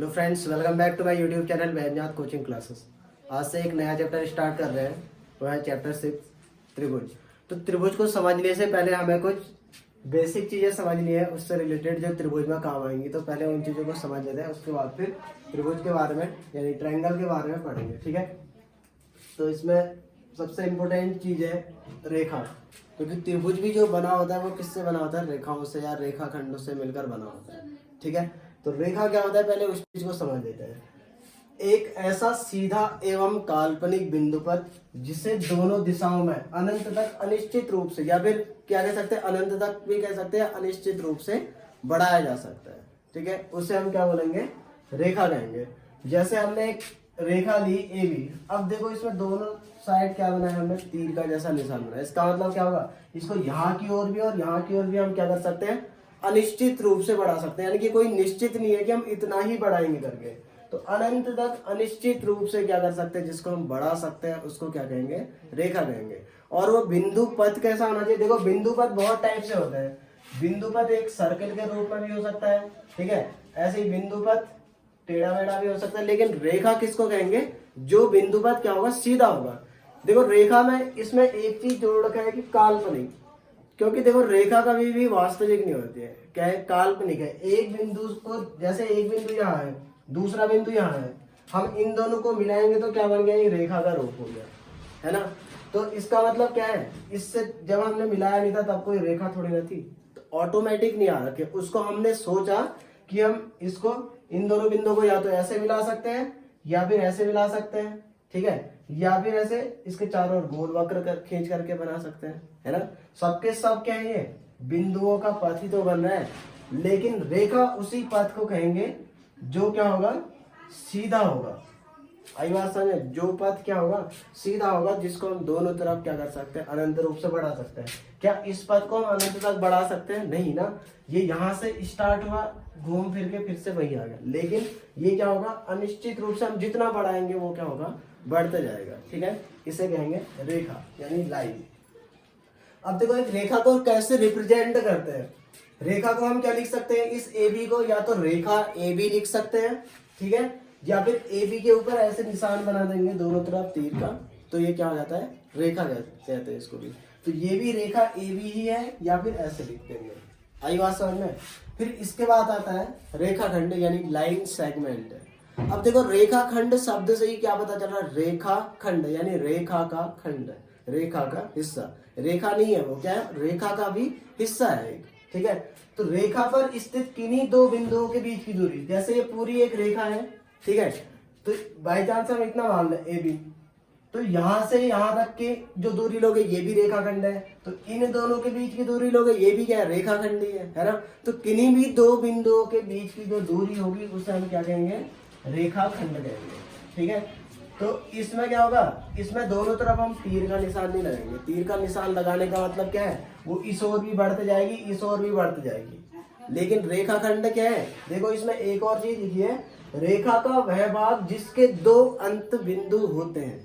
Hello friends, welcome back to my YouTube channel Vaijnath coaching classes. आज से एक नया चैप्टर स्टार्ट कर रहे हैं, वो है चैप्टर 6 त्रिभुज। तो त्रिभुज को समझने से पहले हमें कुछ बेसिक चीज़ें समझनी है, उससे रिलेटेड जो त्रिभुज में काम आएंगी। तो पहले उन चीज़ों को समझ लेते हैं, उसके बाद फिर त्रिभुज के बारे में यानी ट्रायंगल के बारे में पढ़ेंगे, ठीक है। तो इसमें सबसे इम्पोर्टेंट चीज़ है रेखा, क्योंकि त्रिभुज भी जो बना होता है वो किससे बना होता है? रेखाओं से या रेखाखंडों से मिलकर बना होता है, ठीक है। तो रेखा क्या होता है, पहले उस चीज को समझ लेते हैं। एक ऐसा सीधा एवं काल्पनिक बिंदुपथ जिसे दोनों दिशाओं में अनंत तक अनिश्चित रूप से, या फिर क्या कह सकते हैं, अनंत तक भी कह सकते हैं, अनिश्चित रूप से बढ़ाया जा सकता है, ठीक है। उसे हम क्या बोलेंगे? रेखा कहेंगे। जैसे हमने एक रेखा ली ए बी, अब देखो इसमें दोनों साइड क्या बनाया हमने? तीर का जैसा निशान बनाया। इसका मतलब क्या होगा? इसको यहाँ की ओर भी और यहाँ की ओर भी हम क्या कर सकते हैं? अनिश्चित रूप से बढ़ा सकते हैं, यानी कि कोई निश्चित नहीं है कि हम इतना ही बढ़ाएंगे करके। तो अनंत तक अनिश्चित रूप से क्या कर सकते हैं, जिसको हम बढ़ा सकते हैं उसको क्या कहेंगे? रेखा कहेंगे। और वो बिंदु पथ कैसा होना चाहिए? देखो बिंदु पथ बहुत टाइप से होते हैं। बिंदु पथ एक सर्कल के रूप में भी हो सकता है, ठीक है। ऐसे ही बिंदु पथ टेढ़ा मेढ़ा भी हो सकता है, लेकिन रेखा किसको कहेंगे? जो बिंदु पथ क्या होगा? सीधा होगा। देखो रेखा में इसमें एक चीज जोड़ रखा है कि काल्पनिक, क्योंकि देखो रेखा कभी भी वास्तविक नहीं होती है, क्या है? काल्पनिक है। एक बिंदु को, जैसे एक बिंदु यहाँ है, दूसरा बिंदु यहाँ है, हम इन दोनों को मिलाएंगे तो क्या बन गया? ये रेखा का रूप हो गया, है ना। तो इसका मतलब क्या है? इससे जब हमने मिलाया नहीं था तब कोई रेखा थोड़ी ना थी, तो ऑटोमेटिक नहीं आ रखे। उसको हमने सोचा कि हम इसको, इन दोनों बिंदुओं को या तो ऐसे मिला सकते हैं या फिर ऐसे मिला सकते हैं, ठीक है, या फिर ऐसे इसके चारों ओर गोल वक्र खींच करके बना सकते हैं, है ना। सबके सब क्या है? ये बिंदुओं का पथ ही तो बन रहा है, लेकिन रेखा उसी पथ को कहेंगे जो क्या होगा? सीधा होगा। आई बात समझ? जो पथ क्या होगा? सीधा होगा, जिसको हम दोनों तरफ क्या कर सकते हैं? अनंत रूप से बढ़ा सकते हैं। क्या इस पथ को हम अनंत तक बढ़ा सकते हैं? नहीं ना। ये यहाँ से स्टार्ट हुआ, घूम फिर के फिर से वही आ गया, लेकिन ये क्या होगा? अनिश्चित रूप से हम जितना बढ़ाएंगे वो क्या होगा? बढ़ते जाएगा, ठीक है। इसे कहेंगे रेखा यानी लाइन। अब देखो एक रेखा को कैसे रिप्रेजेंट करते हैं। रेखा को हम क्या लिख सकते हैं? इस ए बी को या तो रेखा ए बी लिख सकते हैं, ठीक है, या फिर ए बी के ऊपर ऐसे निशान बना देंगे दोनों तरफ तीर का, तो ये क्या हो जाता है? रेखा कहते हैं इसको भी। तो ये भी रेखा ए बी ही है, या फिर ऐसे लिख देंगे। आई बात समझ में? फिर इसके बाद आता है रेखाखंड यानी लाइन सेगमेंट। अब देखो रेखाखंड शब्द से ही क्या पता चल रहा है? रेखा खंड यानी रेखा का खंड, रेखा का हिस्सा। रेखा नहीं है वो, क्या है? रेखा का भी हिस्सा है एक, ठीक है। तो रेखा पर स्थित किन्हीं दो बिंदुओं के बीच की दूरी, जैसे ये पूरी एक रेखा है, ठीक है, तो बाई चांस हम इतना मान लें ए बी, तो यहां से यहां तक की जो दूरी लोगे ये भी रेखाखंड है, तो इन दोनों के बीच की दूरी लोगे ये भी क्या है? रेखाखंड ही है ना। तो किन्हीं भी दो बिंदुओं के बीच की जो दूरी होगी उसे हम क्या कहेंगे? रेखाखंड कहेंगे, ठीक है। तो इसमें क्या होगा? इसमें दोनों तरफ हम तीर का निशान नहीं लगाएंगे। तीर का निशान लगाने का मतलब क्या है? वो इस ओर भी बढ़ते जाएगी, इस ओर भी बढ़ते जाएगी। लेकिन रेखाखंड क्या है? देखो इसमें एक और चीज लिखी है, रेखा का वह भाग जिसके दो अंत बिंदु होते हैं,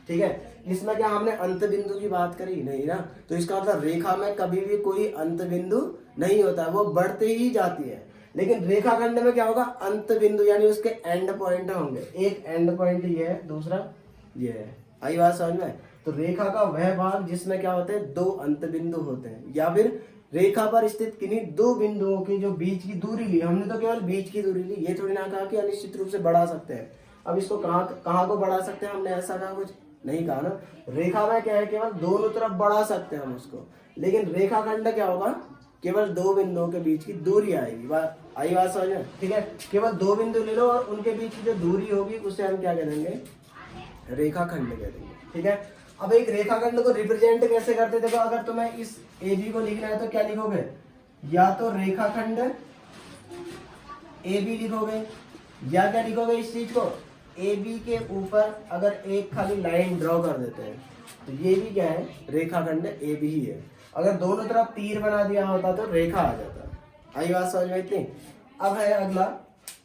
ठीक है। इसमें क्या हमने अंत बिंदु की बात करी? नहीं ना। तो इसका मतलब रेखा में कभी भी कोई अंत बिंदु नहीं होता है, वो बढ़ते ही जाती है। लेकिन रेखाखंड में क्या होगा? अंत बिंदु यानी उसके एंड पॉइंट होंगे। एक एंड पॉइंट ये है, दूसरा ये है। आई बात समझ में? तो रेखा का वह भाग जिसमें क्या होते हैं? दो अंत बिंदु होते हैं, या फिर रेखा पर स्थित किन्हीं दो बिंदुओं की जो बीच की दूरी ली, हमने तो केवल बीच की दूरी ली, ये थोड़ी ना कहा कि अनिश्चित रूप से बढ़ा सकते हैं। अब इसको कहाँ को बढ़ा सकते हैं? हमने ऐसा कहा कुछ नहीं कहा ना। रेखा में क्या है? केवल दोनों तरफ बढ़ा सकते हैं हम उसको, लेकिन रेखाखंड क्या होगा? केवल दो बिंदुओं के बीच की दूरी आएगी। आई बात समझ में? ठीक है, केवल दो बिंदु ले लो और उनके बीच की जो दूरी होगी उसे हम क्या कह देंगे? रेखाखंड कह देंगे, ठीक है। अब एक रेखाखंड को रिप्रेजेंट कैसे करते? देखो अगर तुम्हें इस ए बी को लिखना है तो क्या लिखोगे? या तो रेखाखंड ए बी लिखोगे, या क्या लिखोगे इस चीज को? ए बी के ऊपर अगर एक खाली लाइन ड्रॉ कर देते हैं तो ये भी क्या है? रेखाखंड ए बी ही है। अगर दोनों तरफ तीर बना दिया होता तो रेखा आ जाता। आई बात समझ में इतनी? अब है अगला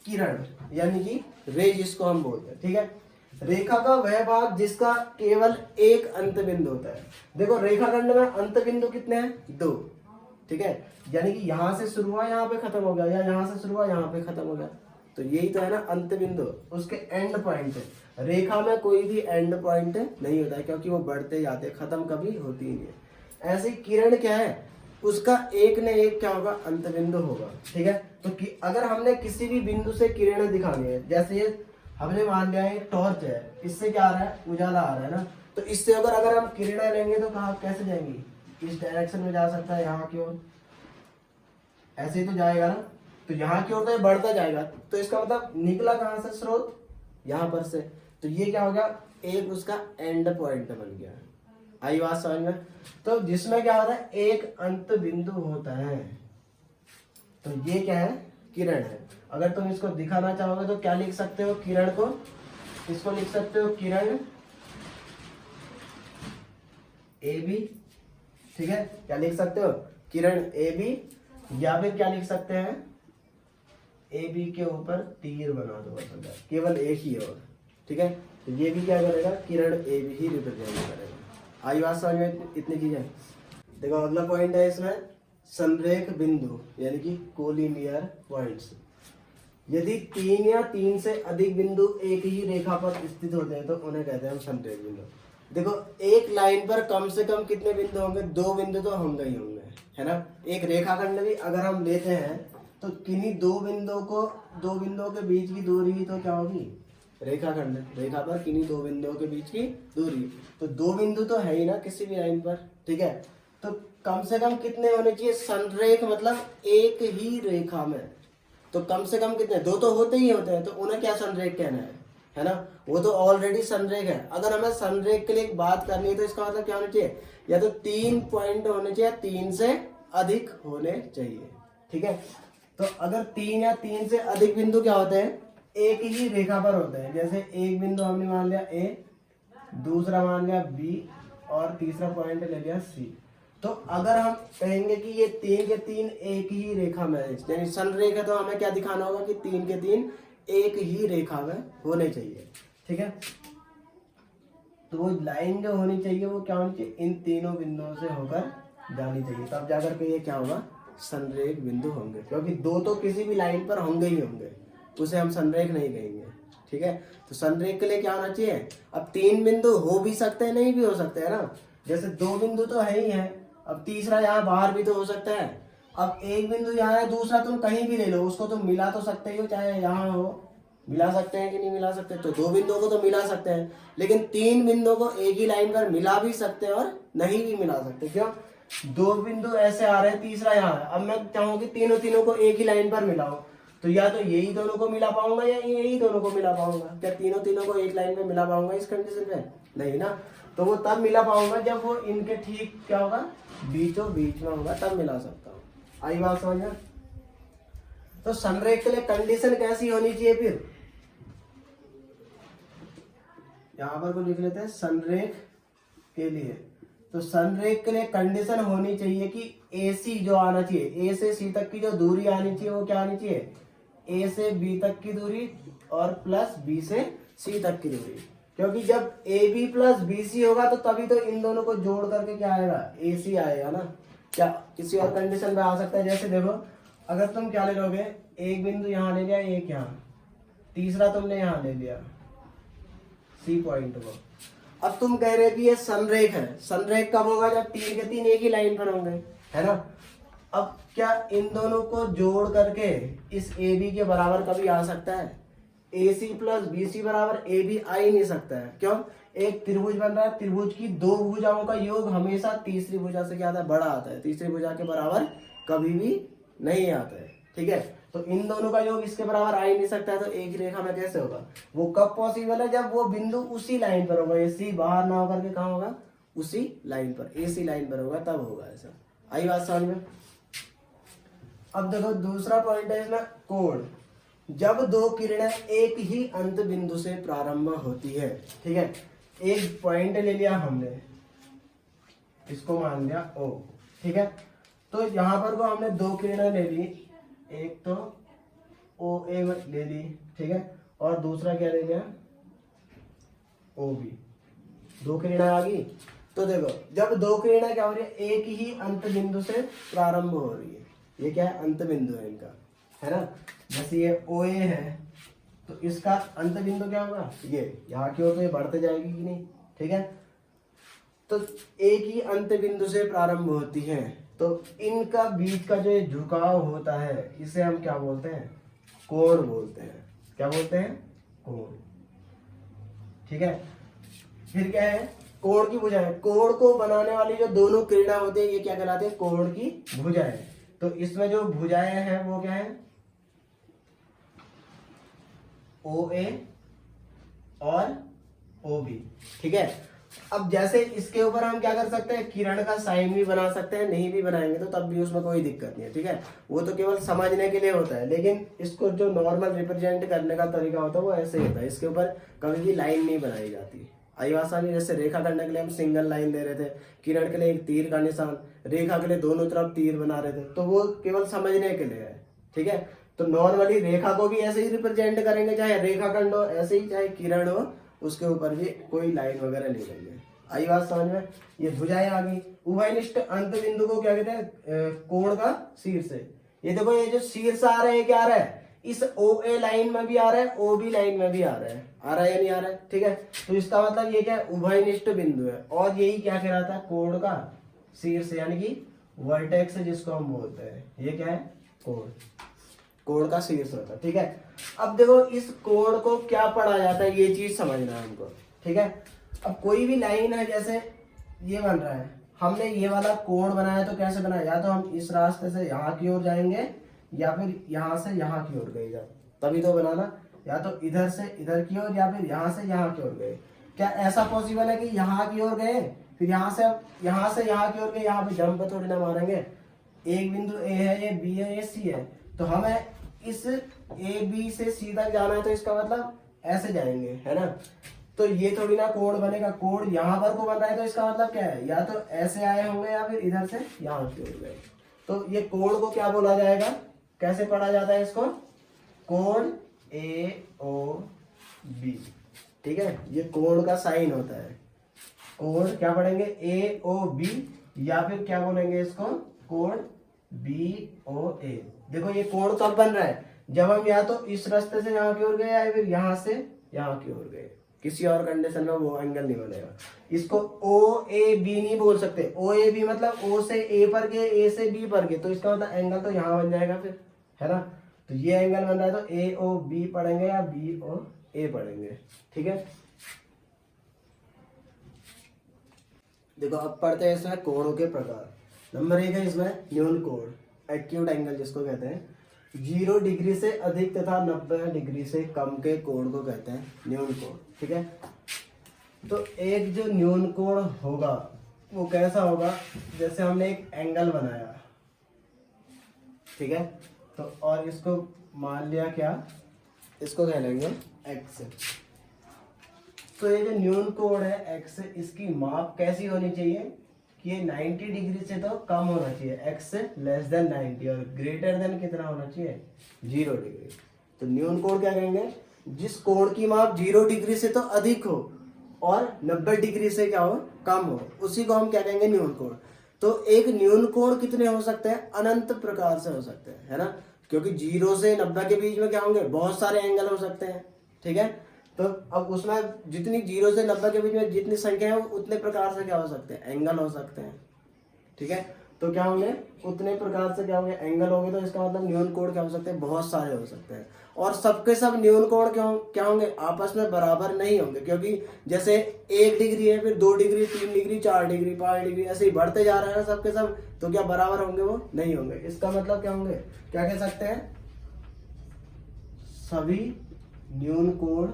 किरण यानी कि रे जिसको हम बोलते हैं, ठीक है। रेखा का वह भाग जिसका केवल एक अंत बिंदु होता है। देखो रेखाखंड में अंत बिंदु कितने हैं? दो, ठीक है। यानी कि यहां से शुरू हुआ यहाँ पे खत्म हो गया, या यहां से शुरू हुआ यहाँ पे खत्म हो गया, तो यही तो है ना अंत बिंदु, उसके एंड पॉइंट है। रेखा में कोई भी एंड पॉइंट नहीं होता है, क्योंकि वो बढ़ते जाते, खत्म कभी होती ही नहीं है। ऐसे ही किरण क्या है, उसका एक न एक क्या होगा, अंत बिंदु होगा। ठीक है, तो अगर हमने किसी भी बिंदु से किरणें दिखानी है, जैसे ये हमने मान लिया है टॉर्च है, इससे क्या आ रहा है, उजाला आ रहा है ना, तो इससे अगर हम किरणें लेंगे तो कहाँ कैसे जाएंगी, इस डायरेक्शन में जा सकता है, यहाँ की ओर ऐसे ही तो जाएगा ना, तो यहाँ की ओर तो ये बढ़ता जाएगा, तो इसका मतलब निकला कहाँ से स्रोत, यहाँ पर से, तो ये क्या हो गया, एक उसका एंड पॉइंट बन गया। आई बात समझ में? तो जिसमें क्या होता है, एक अंत बिंदु होता है, तो ये क्या है, किरण है। अगर तुम इसको दिखाना चाहोगे तो क्या लिख सकते हो, किरण को, इसको लिख सकते हो किरण ए बी। ठीक है, क्या लिख सकते हो, किरण ए बी, या फिर क्या लिख सकते हैं, ए बी के ऊपर तीर बना दो, बस केवल एक ही और। ठीक है, तो ये भी क्या करेगा, किरण ए बी ही रिप्रेजेंट करेगा। आई बात समझ में, इतनी चीजें। देखो अगला पॉइंट है इसमें, संरेख बिंदु यानी कि कोलिनियर पॉइंट्स। यदि 3 या 3 से अधिक बिंदु एक ही रेखा पर स्थित होते हैं तो उन्हें कहते हैं हम संरेख बिंदु। देखो एक लाइन पर कम से कम कितने बिंदु होंगे, 2 बिंदु तो होंगे ही होंगे, है ना। एक रेखाखंड भी अगर हम लेते हैं तो किन्हीं 2 बिंदुओं के बीच की दूरी तो क्या होगी, रेखाखंड, रेखा पर किन्हीं 2 बिंदुओं के बीच की दूरी, तो 2 बिंदु तो है ही ना किसी भी लाइन पर। ठीक है, तो कम से कम कितने होने चाहिए, संरेख मतलब एक ही रेखा में, तो कम से कम कितने, 2 तो होते ही होते हैं, तो उन्हें क्या संरेख कहना है ना, वो तो ऑलरेडी संरेख है। अगर हमें संरेख के लिए एक बात करनी है तो इसका मतलब क्या होना चाहिए, या तो 3 पॉइंट होने चाहिए, 3 से अधिक होने चाहिए। ठीक है, तो अगर 3 या 3 से अधिक बिंदु क्या होते हैं, एक ही रेखा पर होते हैं। जैसे एक बिंदु हमने मान लिया ए, दूसरा मान लिया बी, और तीसरा पॉइंट ले लिया सी, तो अगर हम कहेंगे कि ये 3 के 3 एक ही रेखा में है, यानी संरेख है, तो हमें क्या दिखाना होगा कि 3 के 3 एक ही रेखा में होने चाहिए। ठीक है, तो वो लाइन जो होनी चाहिए वो क्या होनी चाहिए, इन तीनों बिंदुओं से होकर जानी चाहिए, तब जाकर के ये क्या होगा, संरेख बिंदु होंगे। क्योंकि 2 तो किसी भी लाइन पर होंगे ही होंगे, उसे हम संरेख नहीं कहेंगे। ठीक है, तो संरेख के लिए क्या होना चाहिए, अब 3 बिंदु हो भी सकते हैं, नहीं भी हो सकते हैं ना, जैसे 2 बिंदु तो है ही है, अब तीसरा यहाँ बाहर भी तो हो सकता है। अब एक बिंदु यहाँ है, दूसरा तुम कहीं भी ले लो, उसको तुम मिला तो सकते ही हो, चाहे यहाँ हो, मिला सकते हैं कि नहीं मिला सकते, तो 2 बिंदुओं को तो मिला सकते हैं, लेकिन 3 बिंदुओं को एक ही लाइन पर मिला भी सकते हैं और नहीं भी मिला सकते। क्यों, 2 बिंदु ऐसे आ रहे हैं, तीसरा यहाँ है, अब मैं चाहूंगी तीनों को एक ही लाइन पर मिलाओ, तो या तो यही दोनों को मिला पाऊंगा या यही दोनों को मिला पाऊंगा। क्या तीनों को एक लाइन में मिला पाऊंगा इस कंडीशन में, नहीं ना, तो वो तब मिला पाऊंगा जब वो इनके ठीक क्या होगा, बीचों बीच में होगा, तब मिला सकता हूँ। आई बात समझ में? तो संरेख के लिए कंडीशन कैसी होनी चाहिए, फिर यहां पर को लिख लेते हैं संरेख के लिए। तो संरेख के लिए कंडीशन होनी चाहिए कि AC जो आना चाहिए, A से C तक की जो दूरी आनी चाहिए वो क्या आनी चाहिए, A से B तक की दूरी और प्लस B से C तक की दूरी। क्योंकि जब AB प्लस BC होगा तो तभी तो इन दोनों को जोड़ करके क्या आएगा, AC आएगा ना। क्या किसी और कंडीशन में आ सकता है, जैसे देखो अगर तुम क्या ले लोगे, एक बिंदु यहाँ ले लिया, एक यहाँ, तीसरा तुमने यहाँ ले लिया C पॉइंट को, अब तुम कह रहे कि ये संरेख है। संरेख कब होगा, जब 3 के 3 एक ही लाइन पर होंगे, है ना। अब क्या इन दोनों को जोड़ करके इस AB के बराबर कभी आ सकता है, AC प्लस BC बराबर AB आ ही नहीं सकता है। क्यों, एक त्रिभुज बन रहा है, त्रिभुज की 2 भुजाओं का योग हमेशा तीसरी भुजा से क्या आता है, बड़ा आता है, तीसरी भुजा के बराबर कभी भी नहीं आता है। ठीक है, तो इन दोनों का योग इसके बराबर आ ही नहीं सकता है, तो एक ही रेखा में कैसे होगा, वो कब पॉसिबल है, जब वो बिंदु उसी लाइन पर होगा, AC बाहर ना होकर के कहाँ होगा, उसी लाइन पर, AC लाइन पर होगा, तब होगा ऐसा। आई बात समझ में? अब देखो दूसरा पॉइंट है इसमें, कोण। जब 2 किरणें एक ही अंत बिंदु से प्रारंभ होती है, ठीक है, एक पॉइंट ले लिया हमने, इसको मान लिया O, ठीक है, तो यहाँ पर को हमने 2 किरणें ले ली, एक तो OA ले ली, ठीक है, और दूसरा क्या ले लिया, OB, 2 किरणें आ गई। तो देखो जब 2 किरणें क्या हो रही है, एक ही अंत बिंदु से प्रारंभ हो रही है, ये क्या है, अंत बिंदु है इनका, है ना। जैसे ये OA है तो इसका अंत बिंदु क्या होगा, ये यहाँ की ओर तो ये बढ़ते जाएगी कि नहीं, ठीक है। तो एक ही अंत बिंदु से प्रारंभ होती है, तो इनका बीच का जो ये झुकाव होता है इसे हम क्या बोलते हैं, कोण बोलते हैं। क्या बोलते हैं, कोण, ठीक है। फिर क्या है, कोण की भुजाएं, कोण को बनाने वाली जो दोनों किरणा होते हैं ये क्या कहलाते हैं, कोण की भुजाएं। तो इसमें जो भुजाएं हैं वो क्या है, OA और OB, ठीक है। अब जैसे इसके ऊपर हम क्या कर सकते हैं, किरण का साइन भी बना सकते हैं, नहीं भी बनाएंगे तो तब भी उसमें कोई दिक्कत नहीं है, ठीक है। वो तो केवल समझने के लिए होता है, लेकिन इसको जो नॉर्मल रिप्रेजेंट करने का तरीका होता है वो ऐसे ही होता है। इसके ऊपर कभी भी लाइन नहीं बनाई जाती। आई आसानी, जैसे रेखा करने के लिए हम सिंगल लाइन दे रहे थे, किरण के लिए एक तीर का निशान, रेखा के लिए दोनों तरफ तीर बना रहे थे, तो वो केवल समझने के लिए है, ठीक है। तो नॉर्मली रेखा को भी ऐसे ही रिप्रेजेंट करेंगे, चाहे रेखाखंड हो ऐसे ही, चाहे किरण हो उसके ऊपर भी कोई लाइन वगैरह नहीं रहेगी। आई बात समझ में। ये भुजाएं आ गई। उभयनिष्ठ अंत बिंदु को क्या कहते हैं, कोण का शीर्ष। ये देखो ये जो शीर्ष आ रहा है क्या आ रहा है, इस OA लाइन में भी आ रहा है, OB लाइन में भी आ रहा है या नहीं आ रहा है, ठीक है। तो इसका मतलब ये क्या है, उभयनिष्ठ बिंदु है, और यही क्या कहलाता है, कोण का शीर्ष, यानी कि वर्टेक्स जिसको हम बोलते हैं, ये क्या है, कोण, कोण का शीर्ष होता है, ठीक है। अब देखो इस कोण को क्या पढ़ा जाता है, ये चीज समझना है हमको, ठीक है। अब कोई भी लाइन है, जैसे ये बन रहा है, हमने ये वाला कोण बनाया तो कैसे बनाया, या तो हम इस रास्ते से यहाँ की ओर जाएंगे या फिर यहाँ से यहाँ की ओर गए, जब तभी तो बनाना, या तो इधर से इधर की ओर या फिर यहाँ से यहाँ की ओर गए। क्या ऐसा पॉसिबल है कि यहाँ की ओर गए फिर यहाँ से यहाँ की ओर गए, यहाँ पे जंप थोड़ी ना मारेंगे। एक बिंदु A है, ये B है, ये C है, तो हमें इस AB से सीधा जाना है, तो इसका मतलब ऐसे जाएंगे, है ना। तो ये थोड़ी ना कोण बनेगा, कोण यहाँ पर को बन रहा है, तो इसका मतलब क्या है, या तो ऐसे आए होंगे या फिर इधर से यहाँ की ओर गए। तो ये कोण को क्या बोला जाएगा, कैसे पढ़ा जाता है इसको, कोण AOB, ठीक है। ये कोण का साइन होता है, कोण क्या पढ़ेंगे, AOB, या फिर क्या बोलेंगे इसको, कोण BOA। देखो ये कोण कब बन रहा है, जब हम या तो इस रास्ते से यहाँ की ओर गए या फिर यहाँ से यहाँ की ओर गए, किसी और कंडीशन में वो एंगल नहीं बनेगा। इसको OAB नहीं बोल सकते, OAB मतलब O से A पर गए, A से B पर गए, तो इसका मतलब एंगल तो यहाँ बन जाएगा फिर, है ना। तो ये एंगल बन रहा है, तो AOB पढ़ेंगे या BOA पढ़ेंगे, ठीक है। देखो अब पढ़ते हैं इसमें कोणों के प्रकार। नंबर 1 है इसमें न्यून कोण, एक्यूट एंगल जिसको कहते हैं। 0 डिग्री से अधिक तथा 90 डिग्री से कम के कोण को कहते हैं न्यून कोण, ठीक है। तो एक जो न्यून कोण होगा वो कैसा होगा, जैसे हमने एक एंगल बनाया, ठीक है, तो और इसको मान लिया क्या, इसको कह लेंगे x। तो ये जो न्यून कोण है x, इसकी माप कैसी होनी चाहिए कि ये 90 डिग्री से तो कम होना चाहिए, x लेस देन 90, और ग्रेटर देन कितना होना चाहिए, 0 डिग्री। तो न्यून कोण क्या कहेंगे, जिस कोण की माप 0 डिग्री से तो अधिक हो और 90 डिग्री से क्या हो, कम हो, उसी को हम क्या कहेंगे, न्यून कोण। तो एक न्यून कोण कितने हो सकते हैं, अनंत प्रकार से हो सकते हैं, है ना, क्योंकि 0 से 90 के बीच में क्या होंगे, बहुत सारे एंगल हो सकते हैं, ठीक है। तो अब उसमें जितनी 0 से 90 के बीच में जितनी संख्या है उतने प्रकार से क्या हो सकते हैं, एंगल हो सकते हैं, ठीक है। तो क्या होंगे, उतने प्रकार से क्या होंगे, एंगल होंगे। तो इसका मतलब न्यून कोण क्या हो सकते हैं, बहुत सारे हो सकते हैं। और सबके सब न्यून कोण क्या होंगे, आपस में बराबर नहीं होंगे, क्योंकि जैसे 1 डिग्री है, फिर 2 डिग्री, 3 डिग्री, 4 डिग्री, 5 डिग्री, ऐसे ही बढ़ते जा रहे हैं सबके सब, तो क्या बराबर होंगे, वो नहीं होंगे। इसका मतलब क्या होंगे, क्या कह सकते हैं, सभी न्यून कोण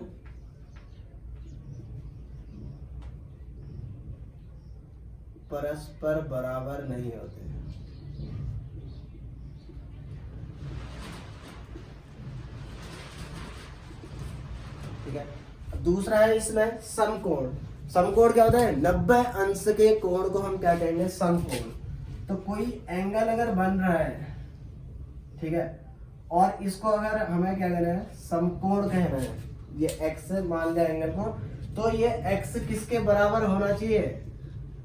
परस्पर बराबर नहीं होते। ठीक है। दूसरा है इसमें समकोण। समकोण क्या होता है, 90 अंश के कोण को हम क्या कहेंगे, समकोण। तो कोई एंगल अगर बन रहा है, ठीक है, और इसको अगर हमें क्या कहना है, समकोण कहना है, ये x मान लिया एंगल को, तो ये x किसके बराबर होना चाहिए,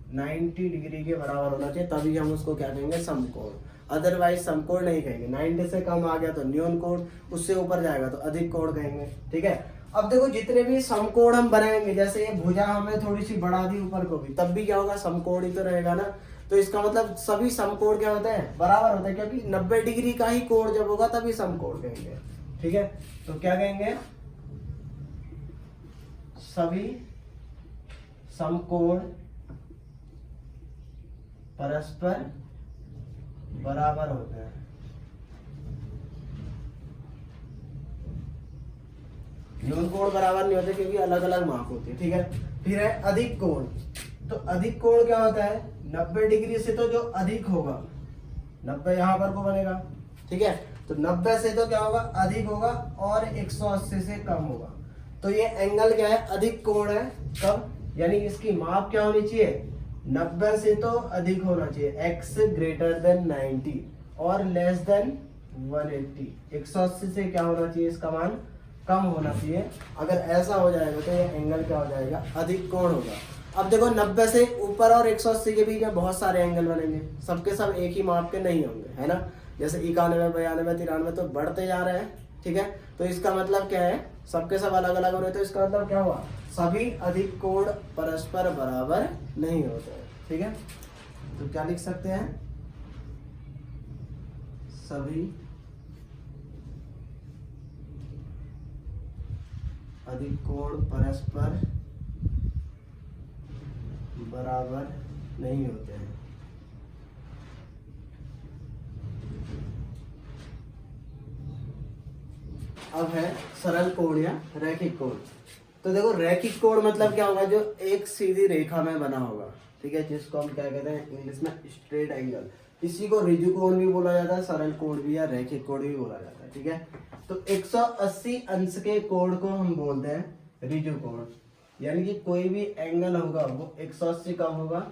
90 डिग्री के बराबर होना चाहिए, तभी हम उसको क्या कहेंगे, समकोण। अदरवाइज समकोण नहीं कहेंगे। 90 से कम आ गया तो न्यून कोण, उससे ऊपर जाएगा तो अधिक कोण कहेंगे। ठीक है, अब देखो जितने भी समकोण हम बनाएंगे, जैसे ये भुजा हमने थोड़ी सी बढ़ा दी ऊपर को भी, तब भी क्या होगा, समकोण ही तो रहेगा ना। तो इसका मतलब सभी समकोण क्या होते हैं, बराबर होते हैं, क्योंकि 90 डिग्री का ही कोण जब होगा तभी समकोण कहेंगे। ठीक है, तो क्या कहेंगे, सभी समकोण परस्पर बराबर होते हैं। न्यून कोण बराबर नहीं होते क्योंकि अलग अलग माप होती है। ठीक है, फिर है अधिक कोण। तो अधिक कोण क्या होता है, 90 डिग्री से तो जो अधिक होगा, 90 यहां पर को बनेगा। ठीक है, तो 90 से तो क्या होगा, अधिक होगा, और 180 से कम होगा। तो ये एंगल क्या है, अधिक कोण है। कब, यानी इसकी माप क्या होनी चाहिए, 90 से तो अधिक होना चाहिए, x ग्रेटर देन 90 और लेस देन 180। 180 से क्या होना चाहिए, इसका मान कम होना चाहिए। अगर ऐसा हो जाएगा तो ये एंगल क्या हो जाएगा, अधिक कोण होगा। अब देखो 90 से ऊपर और 180 के बीच में बहुत सारे एंगल बनेंगे, सबके सब एक ही माप के नहीं होंगे, है ना। जैसे 91, 92, 93 तो बढ़ते जा रहे हैं। ठीक है, तो इसका मतलब क्या है, सबके सब अलग अलग हो रहे, तो इसका मतलब क्या हुआ, सभी अधिक कोण परस्पर बराबर नहीं होते हैं। ठीक है, तो क्या लिख सकते हैं, सभी अधिक कोण परस्पर बराबर नहीं होते हैं। अब है सरल कोण या रैखिक कोण। तो देखो रैखिक कोण मतलब क्या होगा, जो एक सीधी रेखा में बना होगा। ठीक है, जिसको हम क्या कहते हैं इंग्लिश में स्ट्रेट एंगल। इसी को ऋजु कोण भी बोला जाता है, सरल कोण भी या रैखिक कोण भी बोला जाता है। ठीक है, तो 180 अंश के कोण को हम बोलते हैं ऋजु कोण। यानी कि कोई भी एंगल होगा वो 180 का होगा,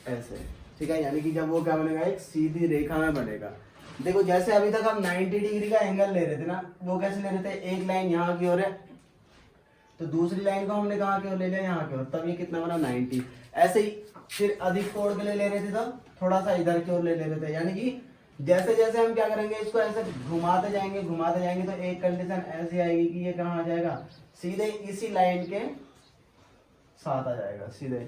ऐसे। ठीक है, यानी कि जब वो क्या बनेगा, एक सीधी रेखा में बनेगा। देखो जैसे अभी तक हम 90 डिग्री का एंगल ले रहे थे ना, वो कैसे ले रहे थे, एक लाइन यहाँ की ओर है तो दूसरी लाइन को हमने कहाँ की ओर ले लिया, यहाँ की ओर, तब ये कितना बना 90। ऐसे ही फिर अधिक कोण के लिए ले रहे थे तो थोड़ा सा इधर की ओर ले रहे थे। यानी कि जैसे जैसे हम क्या करेंगे, इसको ऐसे घुमाते जाएंगे तो एक कंडीशन ऐसी आएगी कि ये कहाँ आ जाएगा, सीधे इसी लाइन के साथ आ जाएगा सीधे,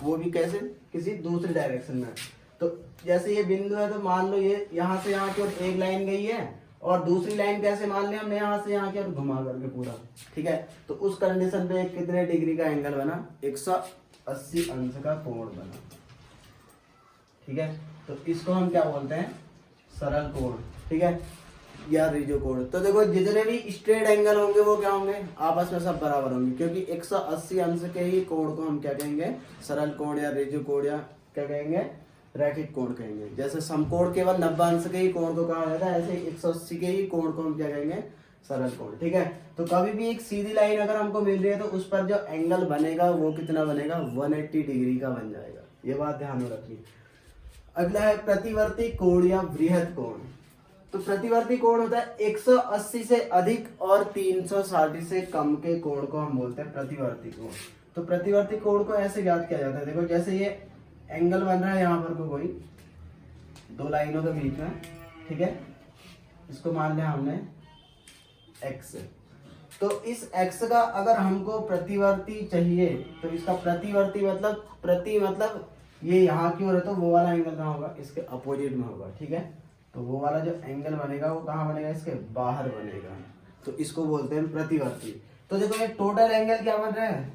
वो भी कैसे, किसी दूसरी डायरेक्शन में। तो जैसे ये बिंदु है तो मान लो ये यहाँ से यहाँ की ओर एक लाइन गई है, और दूसरी लाइन कैसे मान लिया हमने, यहाँ से यहाँ की ओर घुमा करके पूरा। ठीक है, तो उस कंडीशन पे कितने डिग्री का एंगल बना, 180 अंश का कोण बना। ठीक है, तो इसको हम क्या बोलते हैं, सरल कोण। ठीक है, या ऋजु कोण। तो देखो जितने भी स्ट्रेट एंगल होंगे वो क्या होंगे, आपस में सब बराबर होंगे, क्योंकि 180 अंश के ही कोण को हम क्या कहेंगे, सरल कोण या ऋजु कोण या क्या कहेंगे, रैखिक कोण कहेंगे। जैसे समकोण केवल 90 अंश के ही कोण को कहा जाता है, ऐसे 180 के ही कोण को हम क्या कहेंगे, सरल कोण। ठीक है, तो कभी भी एक सीधी लाइन अगर हमको मिल रही है तो उस पर जो एंगल बनेगा वो कितना बनेगा, 180 डिग्री का बन जाएगा। ये बात ध्यान में रखिए। अगला है प्रतिवर्ती कोण या वृहद कोण। तो प्रतिवर्ती कोण होता है 180 से अधिक और 360 से कम के कोण को हम बोलते हैं प्रतिवर्ती कोण। तो प्रतिवर्ती कोण को ऐसे ज्ञात किया जाता है, देखो जैसे ये एंगल बन रहा है यहाँ पर को कोई दो लाइनों के बीच में। ठीक है, इसको मान लिया हमने x। तो इस x का अगर हमको प्रतिवर्ती चाहिए तो इसका प्रतिवर्ती मतलब प्रति मतलब ये यहाँ की ओर है तो वो वाला एंगल कहाँ होगा, इसके अपोजिट में होगा। ठीक है, तो वो वाला जो एंगल बनेगा वो कहाँ बनेगा, इसके बाहर बनेगा, तो इसको बोलते हैं प्रतिवर्ती। तो देखो ये टोटल एंगल क्या बन रहा है,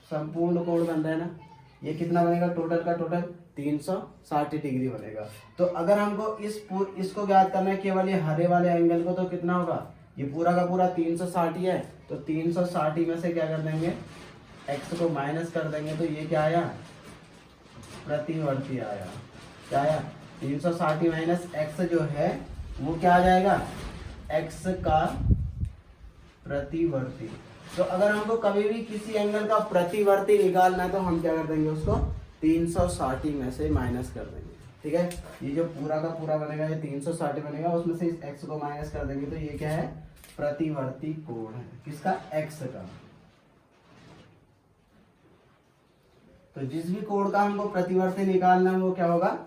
संपूर्ण कोण बन रहा है ना, ये कितना बनेगा, टोटल का टोटल 360 डिग्री बनेगा। तो अगर हमको इसको ज्ञात करना है केवल ये हरे वाले एंगल को, तो कितना होगा, ये पूरा का पूरा 360 है, तो 360 में से क्या कर देंगे, x को माइनस कर देंगे, तो ये क्या आया, प्रतिवर्ती आया। क्या आया, 360 माइनस x जो है वो क्या आ जाएगा, x का प्रतिवर्ती। तो अगर हमको कभी भी किसी एंगल का प्रतिवर्ती निकालना है तो हम क्या कर देंगे, उसको 360 में से माइनस कर देंगे। ठीक है, ये जो पूरा का पूरा बनेगा ये 360 बनेगा, उसमें से इस x को माइनस कर देंगे, तो ये क्या है, प्रतिवर्ती कोण है, किसका, x का। तो जिस भी कोण का हमको प्रतिवर्ती निकालना है वो क्या होगा,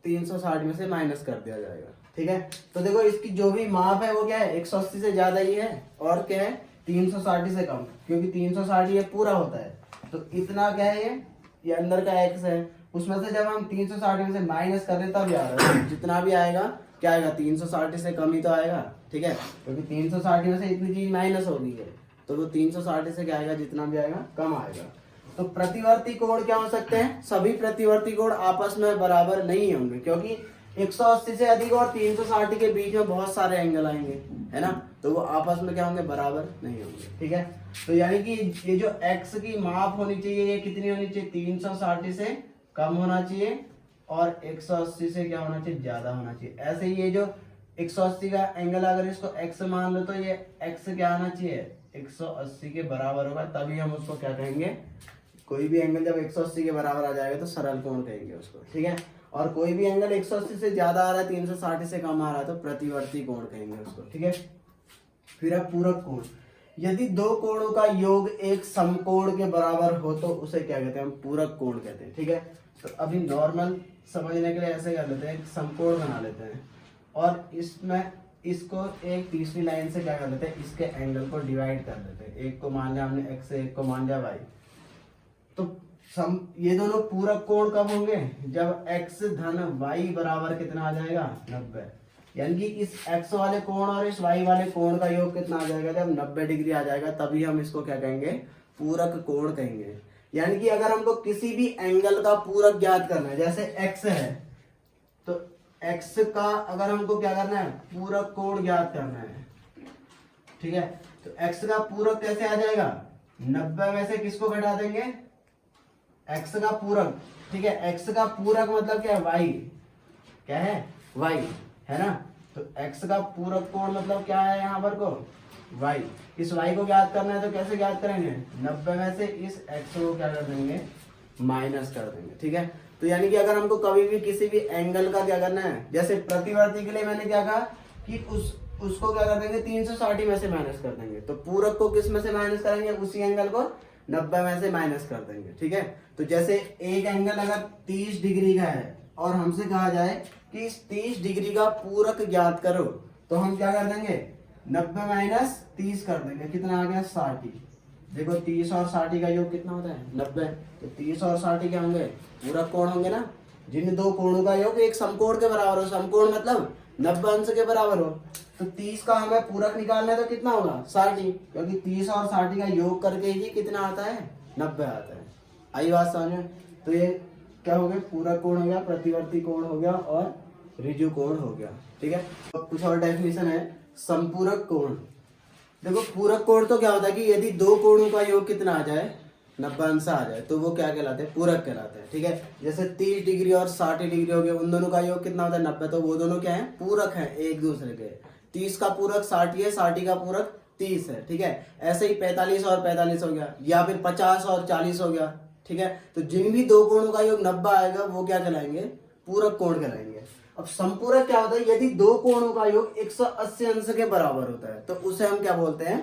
360 में से माइनस कर दिया जाएगा। ठीक है, तो देखो इसकी जो भी माप है वो क्या है, 180 से ज्यादा ही है और क्या है 360 से कम, क्योंकि 360 ये पूरा होता है। तो इतना क्या है, ये अंदर का एक्स है, उसमें से जब हम 360 में से माइनस कर रहे तब यार जितना भी आएगा क्या आएगा, 360 से कम ही तो आएगा। ठीक है, क्योंकि 360 में से इतनी चीज माइनस हो गई है, तो वो 360 से क्या आएगा, जितना भी आएगा कम आएगा। तो प्रतिवर्ती कोण क्या हो सकते हैं, सभी प्रतिवर्ती कोण आपस में बराबर नहीं होंगे, क्योंकि 180 से अधिक और 360 के बीच में बहुत सारे एंगल आएंगे, है ना, तो वो आपस में क्या होंगे, बराबर नहीं होंगे। ठीक है, तो यानी कि ये जो x की माप होनी चाहिए ये कितनी होनी चाहिए, 360 से कम होना चाहिए और 180 से क्या होना चाहिए, ज्यादा होना चाहिए। ऐसे ही ये जो 180 का एंगल अगर इसको x मान लो तो ये x क्या आना चाहिए, 180 के बराबर होगा, तभी हम उसको क्या कहेंगे, कोई भी एंगल जब 180 के बराबर आ जाएगा तो सरल कोण कहेंगे उसको। ठीक है, और कोई भी एंगल 180 से ज्यादा आ रहा है, 360 से कम आ रहा है, तो प्रतिवर्ती कोण कहेंगे उसको। ठीक है, फिर है पूरक कोण। यदि दो कोणों का योग एक समकोण के बराबर हो तो उसे क्या कहते हैं, हम पूरक कोण कहते हैं। ठीक है, तो अभी नॉर्मल समझने के लिए ऐसे कर लेते हैं, एक समकोण बना लेते हैं और इसमें इसको एक तीसरी लाइन से क्या कर लेते हैं, इसके एंगल को डिवाइड कर देते हैं। एक को मान लिया हमने x, एक को मान लिया y। तो ये दोनों पूरक कोण कब होंगे, जब x धन y बराबर कितना आ जाएगा, 90। यानी कि इस x वाले कोण और इस y वाले कोण का योग कितना आ जाएगा, जब 90 डिग्री आ जाएगा, तभी हम इसको क्या कहेंगे, पूरक कोण कहेंगे। यानी कि अगर हमको किसी भी एंगल का पूरक ज्ञात करना है, जैसे x है तो x का अगर हमको क्या करना है, पूरक कोण ज्ञात करना है। ठीक है, तो x का पूरक कैसे आ जाएगा, 90 में से किसको घटा देंगे, x का पूरक। ठीक है, x का पूरक मतलब क्या है, y, क्या है, y, है ना। तो x का पूरक कोण मतलब क्या है यहाँ पर को, y। इस y को ज्ञात करना है तो कैसे ज्ञात करेंगे, 90 में से इस x को क्या कर देंगे, माइनस कर देंगे। ठीक है, तो यानी कि अगर हमको कभी भी किसी भी एंगल का क्या करना है, जैसे प्रतिवर्ती के लिए मैंने क्या कहा कि उसको क्या कर देंगे, 360 में से माइनस कर देंगे, तो पूरक को किस में से माइनस करेंगे, उसी एंगल को 90 में से माइनस कर देंगे। ठीक है, तो जैसे एक एंगल अगर 30 डिग्री का है और हमसे कहा जाए कि इस 30 डिग्री का पूरक ज्ञात करो, तो हम क्या कर देंगे, 90 माइनस 30 कर देंगे, कितना आ गया, 60। देखो 30 और 60 का योग कितना होता है, 90। तो 30 और 60 क्या होंगे, पूरक कोण होंगे ना। जिन दो कोणों का योग एक समकोण के बराबर हो, समकोण मतलब 90 अंश के बराबर हो, तो 30 का हमें पूरक निकालना है तो कितना होगा, 60, क्योंकि 30 और 60 का योग करके ही कितना आता है, 90 आता है। आई बात समझ में। तो ये क्या हो गया, पूरक कोण हो गया, प्रतिवर्ती कोण हो गया और ऋजु कोण हो गया। ठीक है, तो कुछ और डेफिनेशन है, संपूरक कोण। देखो पूरक कोण तो क्या होता है कि यदि दो कोणों का योग कितना आ जाए, 90 अंश आ जाए, तो वो क्या कहलाते हैं, पूरक कहलाते हैं। ठीक है, जैसे 30 डिग्री और 60 डिग्री हो गया, उन दोनों का योग कितना होता है, 90, तो वो दोनों क्या है, पूरक है एक दूसरे के। 30 का पूरक 60 है, 60 का पूरक 30 है। ठीक है, ऐसे ही 45 और 45 हो गया, या फिर 50 और 40 हो गया। ठीक है, तो जिन भी दो कोणों का योग 90 आएगा वो क्या कहलाएंगे, पूरक कोण कहलाएंगे। अब संपूरक क्या होता है, यदि दो कोणों का योग 180 अंश के बराबर होता है तो उसे हम क्या बोलते हैं,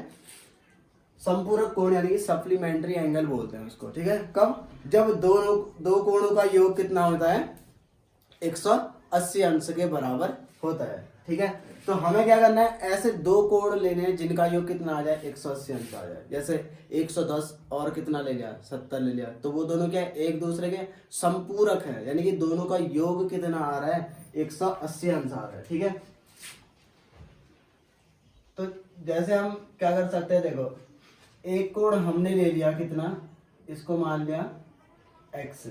संपूरक कोण, यानी कि सप्लीमेंट्री एंगल बोलते हैं उसको। ठीक है, कब, जब दो कोणों का योग कितना होता है, 180 अंश के बराबर होता है। ठीक है, तो हमें क्या करना है, ऐसे दो कोण लेने हैं जिनका योग कितना आ जाए, 180 अंश आ जाए। जैसे 110 और कितना ले लिया, 70 ले लिया, तो वो दोनों क्या है, एक दूसरे के संपूरक है, यानी कि दोनों का योग कितना आ रहा है, 180 अंश आ रहा है। ठीक है, तो जैसे हम क्या कर सकते हैं, देखो एक कोण हमने ले लिया कितना, इसको मान लिया x।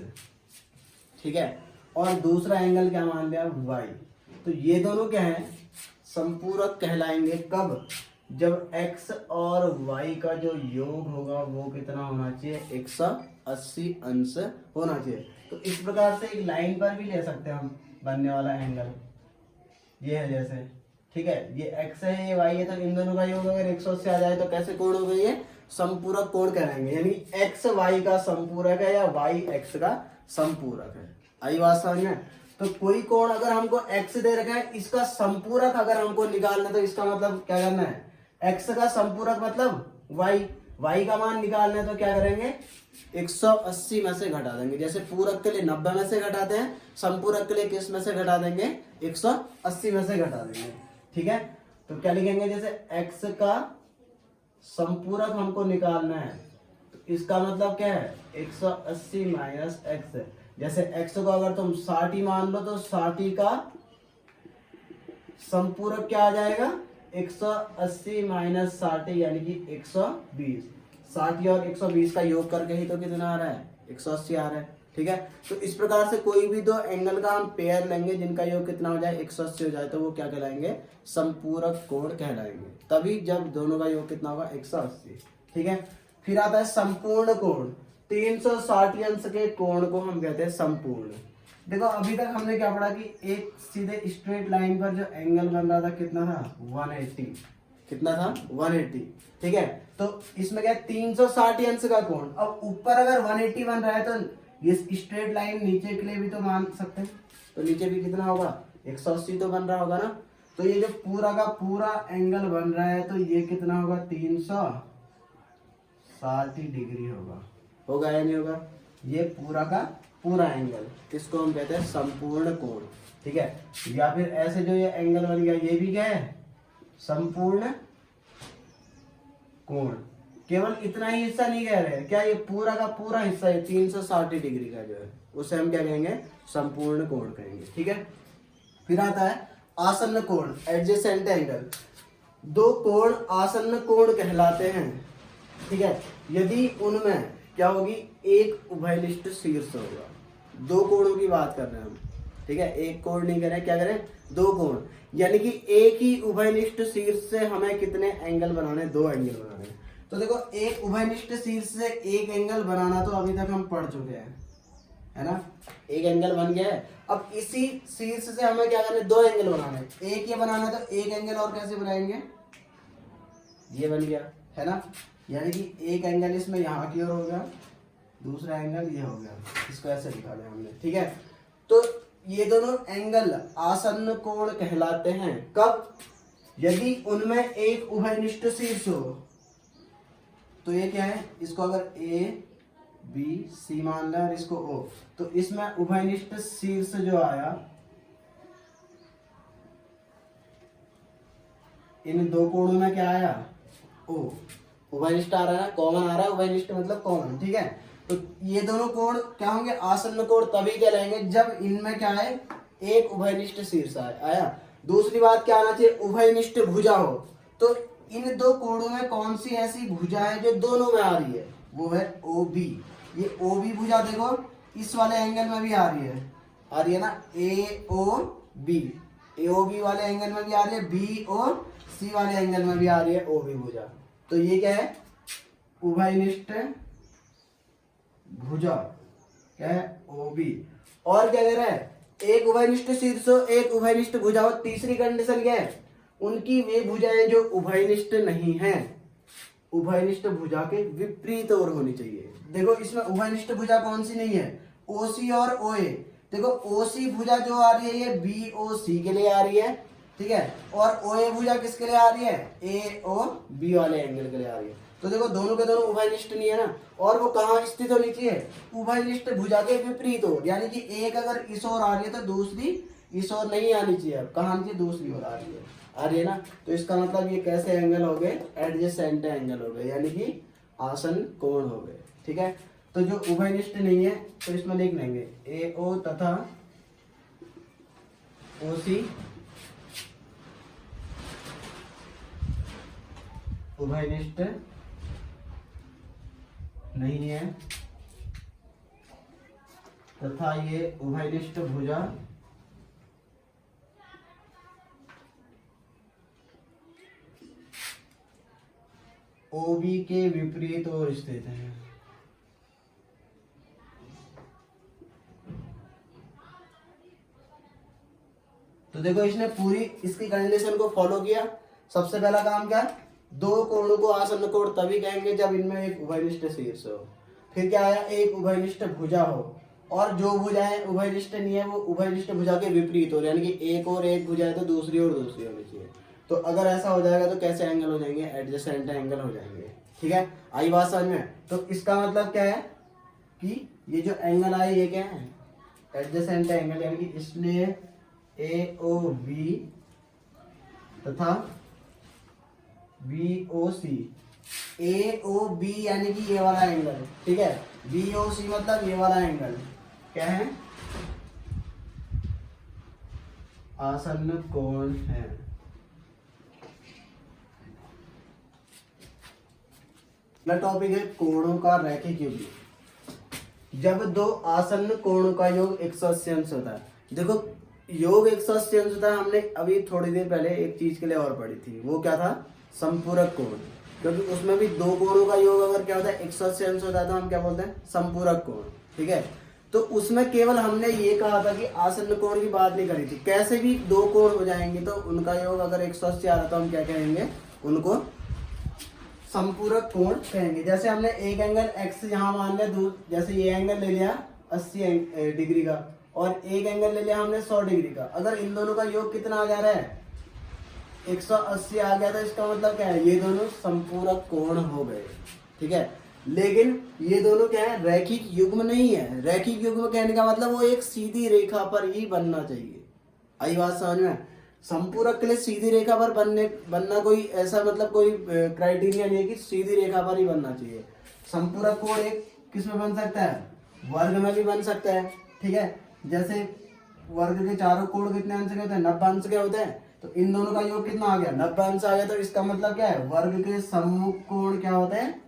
ठीक है, और दूसरा एंगल क्या मान लिया, y। तो ये दोनों क्या है, संपूरक कहलाएंगे कब, जब x और y का जो योग होगा वो कितना होना चाहिए, 180 अंश होना चाहिए। तो इस प्रकार से एक लाइन पर भी ले सकते हैं हम बनने वाला एंगल, ये है जैसे। ठीक है, ये x है, ये y है, तो इन दोनों का योग अगर 180 आ जाए तो कैसे कोण हो गई, ये संपूरक कोण कहलाएंगे, यानी x y का संपूरक है या y x का संपूरक है। आई बात समझ में। तो कोई कोण अगर हमको x दे रखा है, इसका संपूरक अगर हमको निकालना है तो इसका मतलब क्या करना है, x का संपूरक मतलब y। y का मान निकालना है तो क्या करेंगे, 180 में से घटा देंगे। जैसे पूरक के लिए 90 में से घटाते हैं, समपूरक के लिए किस में से घटा देंगे, 180 में से घटा देंगे। ठीक है, तो क्या लिखेंगे, जैसे x का समपूरक हमको निकालना है तो इसका मतलब क्या है, 180 माइनस एक्स। जैसे x को अगर तुम 60 ही मान लो तो 60 का समपूरक क्या आ जाएगा, 180 माइनस 60 यानी कि 120। 60 और 120 का योग करके ही तो कितना आ रहा है, 180 आ रहा है। ठीक है, तो इस प्रकार से कोई भी दो एंगल का हम पेयर लेंगे जिनका योग कितना हो जाए, 180 हो जाए, तो वो क्या कहलाएंगे, समपूरक कोण कहलाएंगे। तभी जब दोनों का योग कितना होगा, 180। ठीक है, फिर आता है संपूर्ण कोण। 360 अंश के कोण को हम कहते हैं संपूर्ण। देखो अभी तक हमने क्या पढ़ा कि एक सीधे स्ट्रेट लाइन पर जो एंगल बन रहा था कितना था, 180। कितना था, 180। ठीक है, तो इसमें क्या 360 अंश का कोण। अब ऊपर अगर 180 बन रहा है तो ये स्ट्रेट लाइन नीचे के लिए भी तो मान सकते हैं, तो नीचे भी कितना होगा, 180 तो बन रहा होगा ना। तो ये जो पूरा का पूरा एंगल बन रहा है तो ये कितना होगा, 360 डिग्री होगा या नहीं होगा, ये पूरा का पूरा एंगल, किसको हम कहते हैं, संपूर्ण कोण। ठीक है, या फिर ऐसे जो ये एंगल बन गया ये भी क्या है, संपूर्ण कोण। केवल इतना ही हिस्सा नहीं कह रहे हैं, क्या ये पूरा का पूरा हिस्सा है 360 डिग्री का जो है उसे हम क्या कहेंगे, संपूर्ण कोण कहेंगे। ठीक है, फिर आता है आसन्न कोण, एडजेसेंट एंगल। दो कोण आसन्न कोण कहलाते हैं। ठीक है, यदि उनमें क्या होगी, एक उभयनिष्ठ शीर्ष होगा। दो कोणों की बात कर रहे हैं हम। ठीक है, एक कोण नहीं करें, क्या करें, दो कोण, यानी कि एक ही उभयनिष्ठ शीर्ष से हमें कितने एंगल बनाने, दो एंगल बनाने। तो देखो एक उभयनिष्ठ शीर्ष से एक एंगल बनाना तो अभी तक हम पढ़ चुके हैं, है ना, एक एंगल बन गया है। अब इसी शीर्ष से हमें क्या करना है, दो एंगल बनाने। एक ये बनाना तो एक एंगल और कैसे बनाएंगे, ये बन गया, है ना, यानी कि एक एंगल इसमें यहाँ की ओर हो गया, दूसरा एंगल ये हो गया, इसको ऐसे निकाले हमने। ठीक है, तो ये दोनों एंगल आसन्न कोण कहलाते हैं। कब, यदि उनमें एक उभयनिष्ठ शीर्ष हो। तो ये क्या है, इसको अगर ए बी सी मान लें और इसको ओ, तो इसमें उभयनिष्ठ शीर्ष जो आया, इन दो कोणों में क्या आया, ओ, उभयनिष्ठ आ रहा है, कॉमन आ रहा है, उभयनिष्ठ मतलब कॉमन। ठीक है, तो ये दोनों कोण क्या होंगे, आसन्न कोण तभी कहलाएंगे जब इनमें क्या है, एक उभयनिष्ठ शीर्ष आया। दूसरी बात क्या आना चाहिए, उभयनिष्ठ भुजा हो। तो इन दो कोणों में कौन सी ऐसी भुजा है जो दोनों में आ रही है, वो है ओ बी। ये ओ बी भुजा देखो इस वाले एंगल में भी आ रही है ना, ए ओ बी, ए ओ बी वाले एंगल में भी आ रही है, बी ओ सी वाले एंगल में भी आ रही है ओ बी भुजा। तो ये क्या है, उभयनिष्ठ भुजा, क्या है, ओ बी। और क्या कह रहा है, एक उभयनिष्ठ शीर्ष हो, एक उभयनिष्ठ भुजा हो। तीसरी कंडीशन क्या है, उनकी वे भुजाएं जो उभयनिष्ठ नहीं हैं, उभयनिष्ठ भुजा के विपरीत ओर होनी चाहिए। देखो इसमें उभयनिष्ठ भुजा कौन सी नहीं है, ओसी और ओए। देखो ओसी भुजा जो आ रही है ये बी ओ सी के लिए आ रही है, ठीक है, और ओए भुजा किसके लिए आ रही है, ए ओ बी वाले एंगल के लिए आ रही है। तो देखो दोनों के दोनों उभयनिष्ठ नहीं है ना, और वो कहाँ स्थित होनी चाहिए, उभयनिष्ठ भुजा के विपरीत ओर, यानी कि एक अगर इस ओर आ रही है तो दूसरी इस ओर नहीं आनी चाहिए। अब कहाँ आनी चाहिए, दूसरी ओर आ रही है ना। तो इसका मतलब ये कैसे एंगल हो गए, एडजेसेंट एंगल हो गए, यानी कि आसन्न कोण हो गए। ठीक है, तो जो उभयनिष्ठ नहीं है तो इसमें लिख लेंगे ए ओ तथा ओ सी उभयनिष्ठ नहीं है तथा ये उभयनिष्ठ भुजा ओबी के विपरीत ओर स्थित है। तो देखो इसने पूरी इसकी कंडीशन को फॉलो किया। सबसे पहला काम क्या, दो कोणों को आसन्न कोण तभी कहेंगे जब इनमें एक उभयनिष्ठ शीर्ष हो। फिर क्या आया, एक उभयनिष्ठ भुजा हो, और जो भुजाएं उभयनिष्ठ नहीं है वो उभयनिष्ठ भुजा के विपरीत हो, यानी कि एक और एक भुजा है तो दूसरी और दूसरी होनी चाहिए। तो अगर ऐसा हो जाएगा तो कैसे एंगल हो जाएंगे, एडजेसेंट एंगल हो जाएंगे। ठीक है, आई बात समझ में। तो इसका मतलब क्या है कि ये जो एंगल आए ये क्या है, एडजेसेंट एंगल, यानी कि इसलिए ए ओ बी तथा बी ओ सी, ए ओ बी यानी कि ये वाला एंगल, ठीक है, बी ओ सी मतलब ये वाला एंगल क्या है, आसन्न कोण है। अगला टॉपिक है कोणों का रैखिक योग। जब दो आसन्न कोणों का योग 180 अंश होता है। देखो योग 180 अंश होता है, हमने अभी थोड़ी देर पहले एक चीज के लिए और पढ़ी थी, वो क्या था, संपूरक कोण। क्योंकि उसमें भी दो कोणों का योग अगर क्या होता है 180 अंश होता है तो हम क्या बोलते हैं, संपूरक कोण, ठीक है। तो उसमें केवल हमने ये कहा था कि आसन्न कोण की बात नहीं करी थी, कैसे भी दो कोण हो जाएंगे तो उनका योग अगर 180 आ रहा तो हम क्या कहेंगे, उनको संपूरक कोण कहेंगे। जैसे हमने एक एंगल x यहाँ मान लिया, जैसे ये एंगल ले लिया 80 डिग्री का और एक एंगल ले लिया हमने 100 डिग्री का। अगर इन दोनों का योग कितना आ जा रहा है, 180 आ गया, तो इसका मतलब क्या है, ये दोनों संपूरक कोण हो गए, ठीक है। लेकिन ये दोनों क्या है, रैखिक युग्म नहीं है। रैखिक युग्म कहने का मतलब वो एक सीधी रेखा पर ही बनना चाहिए। आई बात समझ में। संपूरक के लिए सीधी रेखा पर बनना कोई ऐसा मतलब कोई क्राइटेरिया नहीं है कि सीधी रेखा पर ही बनना चाहिए। संपूरक कोण एक किस में बन सकता है, वर्ग में भी बन सकता है, ठीक है। जैसे वर्ग के चारों कोण कितने अंश के होते हैं, 90 अंश के होते हैं। तो इन दोनों का योग कितना आ गया, 90 अंश आ गया। तो इसका मतलब क्या है, वर्ग के सम्मुख कोण क्या होते हैं,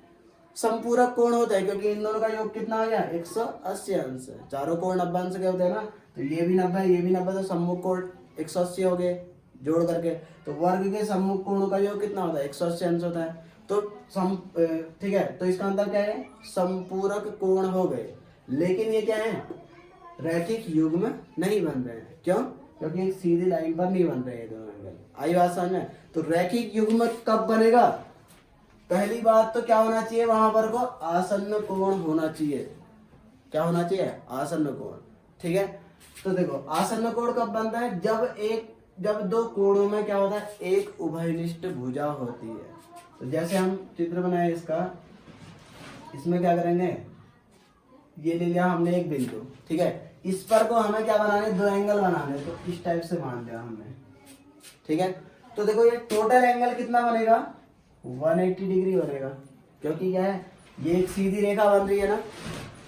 संपूरक कोण होता है, क्योंकि इन दोनों का योग कितना आ गया, 180 अंश है। चारों कोण 90 अंश के होते हैं ना, तो ये भी 90 ये भी 90, तो सम्मुख कोण 180 हो गए जोड़ करके। तो वर्ग के सम्मुख कोणों का योग कितना होता है, 180 अंश होता है। तो ठीक है, तो इसका मतलब क्या है, संपूरक कोण हो गए। लेकिन ये क्या है, रैखिक युग्म नहीं बन रहे हैं। क्यों, क्योंकि एक सीधी लाइन पर नहीं बन रहे हैं दोनों एंगल। आई बात समझ में। तो रैखिक युग्म कब बनेगा, पहली बात तो क्या होना चाहिए, वहां पर को आसन्न कोण होना चाहिए। क्या होना चाहिए, आसन्न कोण, ठीक है। तो देखो आसन्न कोण कब बनता है, जब दो कोणों में क्या होता है, एक उभयनिष्ठ भुजा होती है। तो जैसे हम चित्र बनाए इसका, इसमें क्या करेंगे, ये ले लिया हमने एक बिंदु, ठीक है। इस पर को हमें क्या बनाने, दो एंगल बनाने, तो इस टाइप से मान लिया हमने, ठीक है। तो देखो ये टोटल एंगल कितना बनेगा, 180 डिग्री बनेगा। क्योंकि क्या है, ये एक सीधी रेखा बन रही है ना,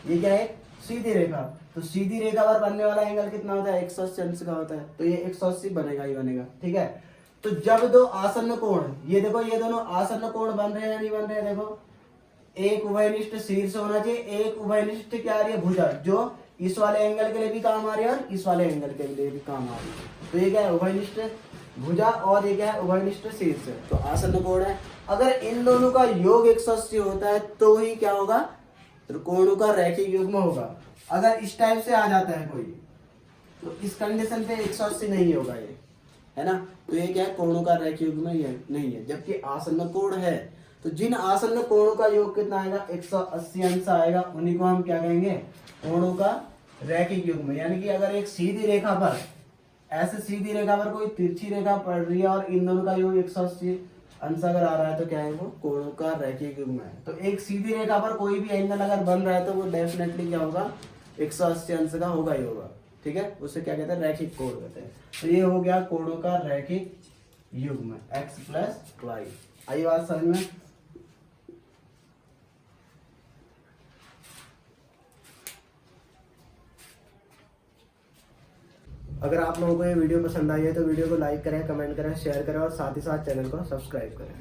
ये क्या है, सीधी रेखा। तो सीधी रेखा पर बनने वाला एंगल कितना होता है, 180 अंश का होता है। तो ये 180 बनेगा ही बनेगा, ठीक है। तो जब दो आसन्न कोण, ये देखो ये दोनों आसन्न कोण बन रहे हैं या नहीं बन रहे हैं, देखो एक उभयनिष्ठ शीर्ष होना चाहिए, एक उभयनिष्ठ क्या आ रही है, भुजा, जो इस वाले एंगल के लिए भी काम आ रही है और इस वाले एंगल के लिए भी काम आ रही है। तो ये क्या है, उभयनिष्ठ भुजा, और ये क्या है, उभयनिष्ठ शीर्ष। तो आसन्न कोण है। अगर इन दोनों का योग 180 होता है तो ही क्या होगा, तो कोणों का रैखिक युग्म होगा। अगर इस टाइप से आ जाता है कोई, तो इस कंडीशन पे 180 नहीं होगा ये, है ना। तो ये क्या है, कोणों का रैखिक युग्म नहीं है। जबकि आसन्न कोण है, तो जिन आसन्न कोणों का योग कितना आएगा, 180 अंश आएगा, उन्हीं को हम क्या कहेंगे, कोणों का रैखिक युग्म। यानी कि अगर एक सीधी रेखा पर, ऐसे सीधी रेखा पर कोई तिरछी रेखा पड़ रही है और इन दोनों का योग 180 अंश अगर आ रहा है, तो क्या है, वो कोणों का रैखिक युग्म है। तो एक सीधी रेखा पर कोई भी एंगल अगर बन रहा है तो वो डेफिनेटली क्या होगा, 180 अंश का होगा ही होगा, ठीक है। उसे क्या कहते हैं, रैखिक कोण कहते हैं। तो ये हो गया कोणों का रैखिक युग्म, x + y। आई बात समझ में। अगर आप लोगों को ये वीडियो पसंद आई है तो वीडियो को लाइक करें, कमेंट करें, शेयर करें और साथ ही साथ चैनल को सब्सक्राइब करें।